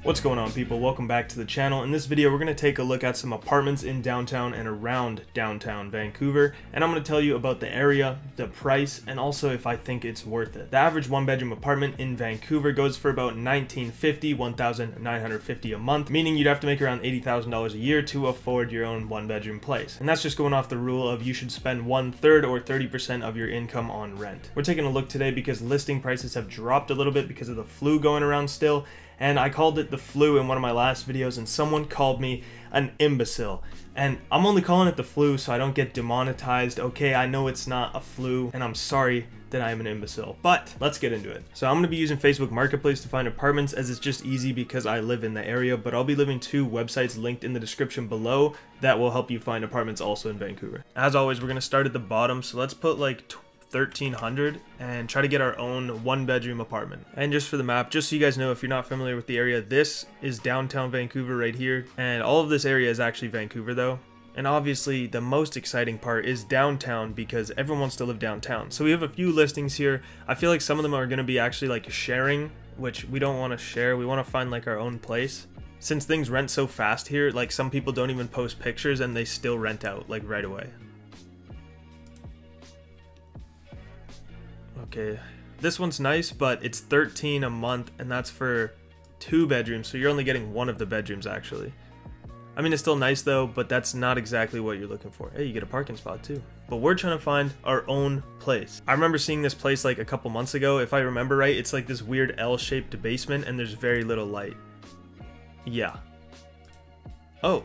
What's going on, people? Welcome back to the channel. In this video we're going to take a look at some apartments in downtown and around downtown Vancouver, and I'm going to tell you about the area, the price, and also if I think it's worth it. The average one-bedroom apartment in Vancouver goes for about $1,950 a month, meaning you'd have to make around $80,000 a year to afford your own one-bedroom place. And that's just going off the rule of you should spend 1/3 or 30% of your income on rent. We're taking a look today because listing prices have dropped a little bit because of the flu going around still. And I called it the flu in one of my last videos, and someone called me an imbecile. And I'm only calling it the flu so I don't get demonetized. Okay, I know it's not a flu, and I'm sorry that I'm an imbecile. But let's get into it. So I'm going to be using Facebook Marketplace to find apartments, as it's just easy because I live in the area, but I'll be leaving two websites linked in the description below that will help you find apartments also in Vancouver. As always, we're going to start at the bottom, so let's put like 1,300 and try to get our own one-bedroom apartment. And just for the map, just so you guys know, if you're not familiar with the area, this is downtown Vancouver right here, and all of this area is actually Vancouver though. And obviously the most exciting part is downtown because everyone wants to live downtown. So we have a few listings here. I feel like some of them are going to be actually like sharing, which we don't want to share. We want to find like our own place. Since things rent so fast here, like some people don't even post pictures and they still rent out like right away. Okay, this one's nice, but it's $13 a month, and that's for 2 bedrooms, so you're only getting one of the bedrooms actually. I mean, it's still nice though, but that's not exactly what you're looking for. Hey, you get a parking spot too. But we're trying to find our own place. I remember seeing this place like a couple months ago. If I remember right, it's like this weird L-shaped basement and there's very little light. Yeah. Oh,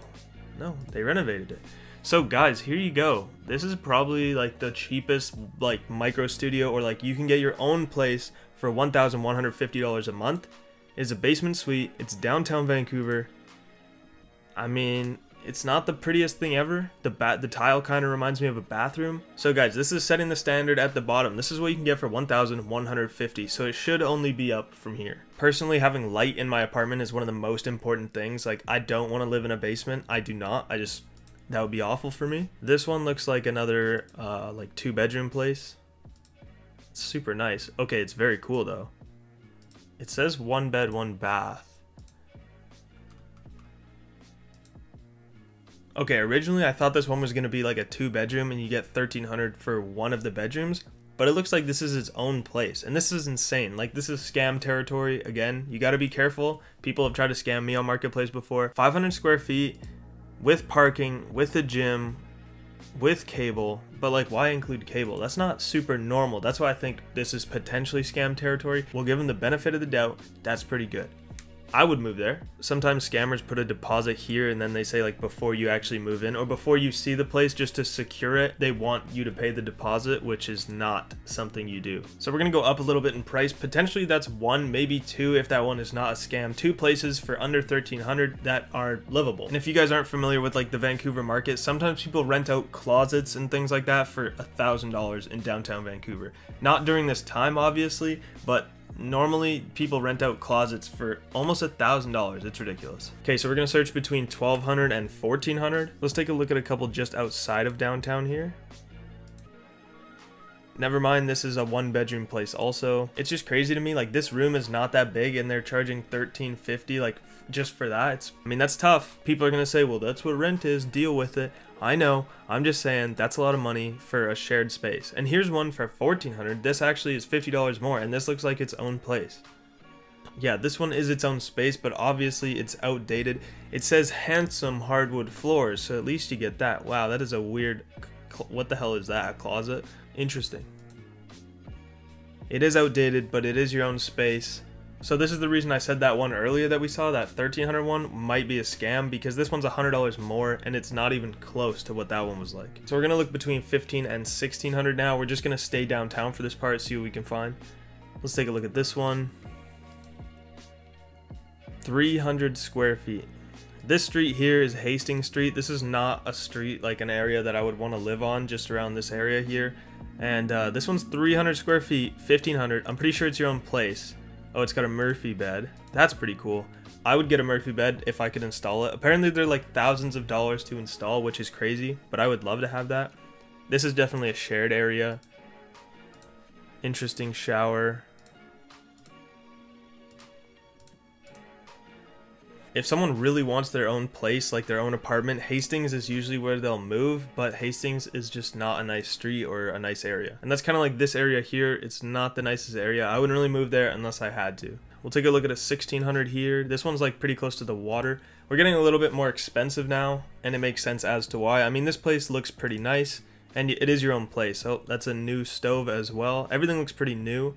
no, they renovated it. So guys, here you go. This is probably like the cheapest like micro studio, or like you can get your own place for $1,150 a month. It's a basement suite. It's downtown Vancouver. I mean, it's not the prettiest thing ever. The tile kind of reminds me of a bathroom. So guys, this is setting the standard at the bottom. This is what you can get for $1,150. So it should only be up from here. Personally, having light in my apartment is one of the most important things. Like, I don't want to live in a basement. I do not. That would be awful for me. This one looks like another like 2-bedroom place. It's super nice. Okay, it's very cool though. It says 1 bed, 1 bath. Okay, originally I thought this one was gonna be like a 2-bedroom and you get $1,300 for one of the bedrooms, but it looks like this is its own place, and this is insane. Like, this is scam territory. Again, you gotta be careful. People have tried to scam me on Marketplace before. 500 square feet. With parking, with a gym, with cable, but like, why include cable? That's not super normal. That's why I think this is potentially scam territory. We'll give them the benefit of the doubt. That's pretty good. I would move there. Sometimes scammers put a deposit here and then they say like before you actually move in or before you see the place, just to secure it, they want you to pay the deposit, which is not something you do. So we're gonna go up a little bit in price. Potentially that's 1, maybe 2 if that one is not a scam. 2 places for under $1,300 that are livable. And if you guys aren't familiar with like the Vancouver market, sometimes people rent out closets and things like that for $1,000 in downtown Vancouver. Not during this time obviously, but normally people rent out closets for almost $1,000. It's ridiculous. Okay, so we're gonna search between $1,200 and $1,400. Let's take a look at a couple just outside of downtown here. Never mind, this is a 1-bedroom place also. It's just crazy to me, like this room is not that big and they're charging $1,350 like just for that. I mean, that's tough. People are gonna say, well, that's what rent is, deal with it. I know, I'm just saying that's a lot of money for a shared space. And here's one for $1,400. This actually is $50 more, and this looks like its own place. Yeah, this one is its own space, but obviously it's outdated. It says handsome hardwood floors, so at least you get that. Wow, that is a weird, what the hell is that, a closet? Interesting. It is outdated, but it is your own space. So this is the reason I said that one earlier that we saw, that $1,300 one might be a scam, because this one's $100 more and it's not even close to what that one was like. So we're gonna look between $1,500 and $1,600 now. We're just gonna stay downtown for this part, see what we can find. Let's take a look at this one. 300 square feet. This street here is Hastings Street. This is not a street, like an area that I would want to live on, just around this area here. And this one's 300 square feet, $1,500. I'm pretty sure it's your own place. Oh, it's got a Murphy bed. That's pretty cool. I would get a Murphy bed if I could install it. Apparently they're like thousands of dollars to install, which is crazy, but I would love to have that. This is definitely a shared area. Interesting shower. if someone really wants their own place, like their own apartment, Hastings is usually where they'll move, but Hastings is just not a nice street or a nice area. And that's kind of like this area here. It's not the nicest area. I wouldn't really move there unless I had to. We'll take a look at a 1600 here. This one's like pretty close to the water. We're getting a little bit more expensive now, and it makes sense as to why. I mean, this place looks pretty nice, and it is your own place. Oh, that's a new stove as well. Everything looks pretty new.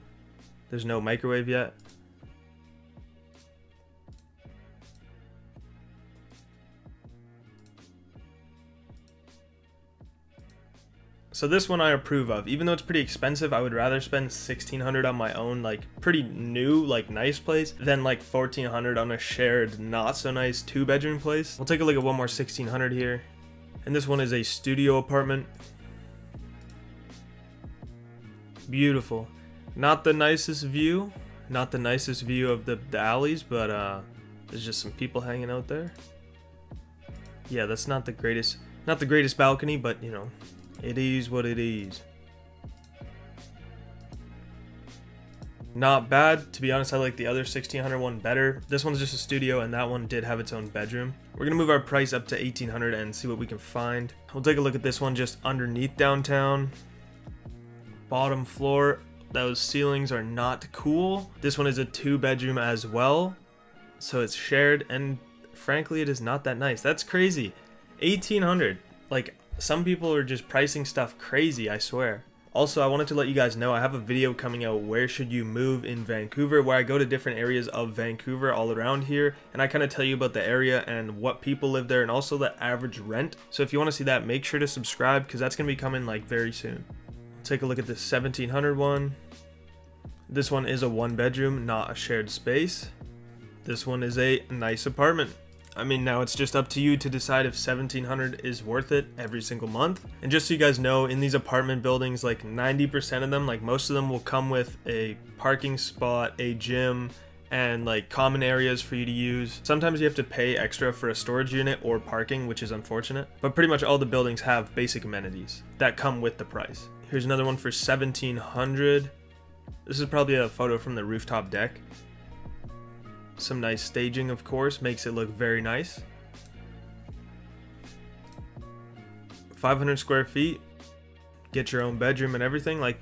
There's no microwave yet. So this one I approve of. Even though it's pretty expensive, I would rather spend $1,600 on my own, like pretty new, like nice place than like $1,400 on a shared, not so nice 2-bedroom place. We'll take a look at one more 1600 here. And this one is a studio apartment. Beautiful. Not the nicest view. Not the nicest view of the alleys, but there's just some people hanging out there. Yeah, that's not the greatest balcony, but you know, it is what it is. Not bad. To be honest, I like the other 1600 one better. This one's just a studio, and that one did have its own bedroom. We're gonna move our price up to 1800 and see what we can find. We'll take a look at this one just underneath downtown. Bottom floor. Those ceilings are not cool. This one is a 2-bedroom as well, so it's shared, and frankly, it is not that nice. That's crazy. 1800. Like, some people are just pricing stuff crazy, I swear. Also, I wanted to let you guys know I have a video coming out, where should you move in Vancouver, where I go to different areas of Vancouver all around here, and I kind of tell you about the area and what people live there, and also the average rent. So if you want to see that, make sure to subscribe, because that's going to be coming like very soon. Take a look at this 1700 one. This one is a 1-bedroom, not a shared space. This one is a nice apartment. I mean, now it's just up to you to decide if 1700 is worth it every single month. And just so you guys know, in these apartment buildings, like 90% of them, like most of them will come with a parking spot, a gym, and like common areas for you to use. Sometimes you have to pay extra for a storage unit or parking, which is unfortunate. But pretty much all the buildings have basic amenities that come with the price. Here's another one for 1700. This is probably a photo from the rooftop deck. Some nice staging, of course, makes it look very nice. 500 square feet, get your own bedroom and everything. Like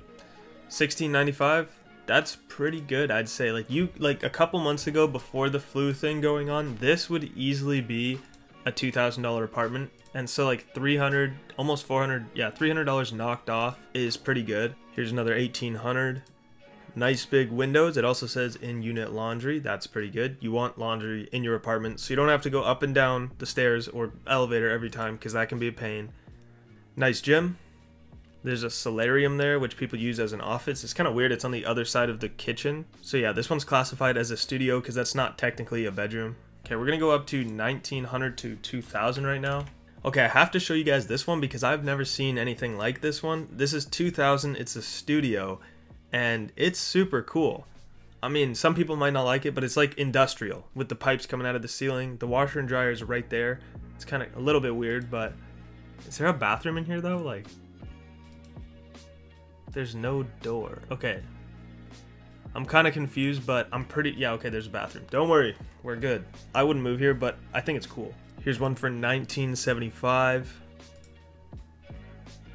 $16.95, that's pretty good, I'd say. Like a couple months ago, before the flu thing going on, this would easily be a $2,000 apartment. And so like 300, almost 400, yeah, $300 knocked off is pretty good. Here's another 1800. Nice big windows. It also says in-unit laundry. That's pretty good. You want laundry in your apartment, so you don't have to go up and down the stairs or elevator every time, because that can be a pain. Nice gym. There's a solarium there, which people use as an office. It's kind of weird. It's on the other side of the kitchen. So yeah, this one's classified as a studio because that's not technically a bedroom. Okay, we're going to go up to 1900 to 2000 right now. Okay, I have to show you guys this one because I've never seen anything like this one. This is 2000. It's a studio. And it's super cool. I mean, some people might not like it, but it's like industrial with the pipes coming out of the ceiling. The washer and dryer is right there. It's kind of a little bit weird, but is there a bathroom in here though? Like, there's no door. Okay. I'm kind of confused, but I'm pretty, yeah, okay, there's a bathroom. Don't worry, we're good. I wouldn't move here, but I think it's cool. Here's one for 1975.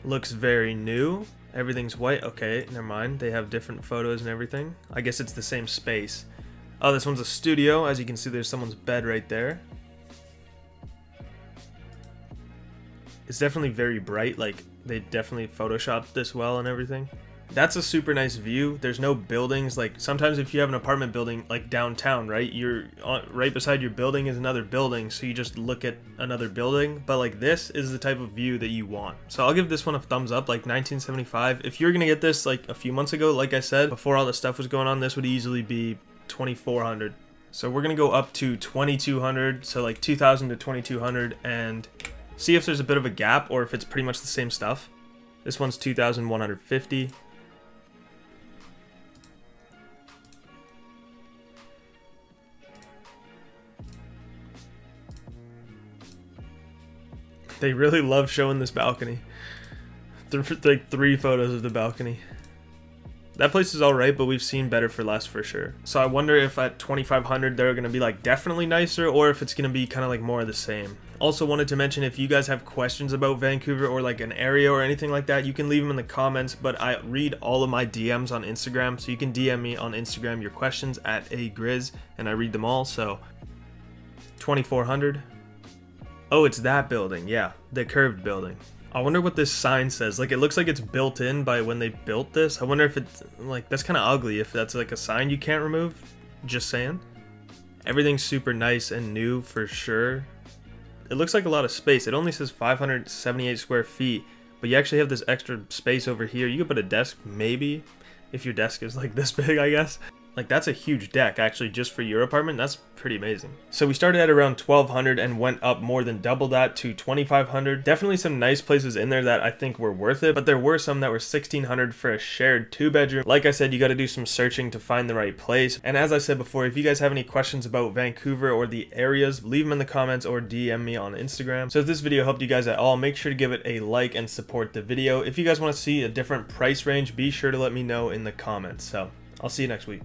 Looks very new. Everything's white. Okay, never mind. They have different photos and everything. I guess it's the same space. Oh, this one's a studio. As you can see, there's someone's bed right there. It's definitely very bright. Like, they definitely photoshopped this well and everything. That's a super nice view. There's no buildings. Like, sometimes if you have an apartment building like downtown, right, you're right beside your building is another building, so you just look at another building. But like, this is the type of view that you want. So I'll give this one a thumbs up. Like 1975. If you're gonna get this like a few months ago, like I said, before all the stuff was going on, this would easily be 2400. So we're gonna go up to 2200, so like 2000 to 2200, and see if there's a bit of a gap or if it's pretty much the same stuff. This one's 2150. They really love showing this balcony. Like 3 photos of the balcony. That place is alright, but we've seen better for less for sure. So I wonder if at 2,500 they're gonna be like definitely nicer, or if it's gonna be kind of like more of the same. Also wanted to mention, if you guys have questions about Vancouver or like an area or anything like that, you can leave them in the comments, but I read all of my DMs on Instagram, so you can DM me on Instagram your questions at @agrizz, and I read them all. So 2,400. Oh, it's that building. Yeah, the curved building. I wonder what this sign says. Like, it looks like it's built in by when they built this. I wonder if it's like, that's kind of ugly if that's like a sign you can't remove. Just saying. Everything's super nice and new for sure. It looks like a lot of space. It only says 578 square feet, but you actually have this extra space over here. You could put a desk, maybe, if your desk is like this big, I guess. Like, that's a huge deck, actually, just for your apartment. That's pretty amazing. So we started at around 1,200 and went up more than double that to 2,500. Definitely some nice places in there that I think were worth it, but there were some that were 1,600 for a shared 2-bedroom. Like I said, you got to do some searching to find the right place. And as I said before, if you guys have any questions about Vancouver or the areas, leave them in the comments or DM me on Instagram. So if this video helped you guys at all, make sure to give it a like and support the video. If you guys want to see a different price range, be sure to let me know in the comments. So I'll see you next week.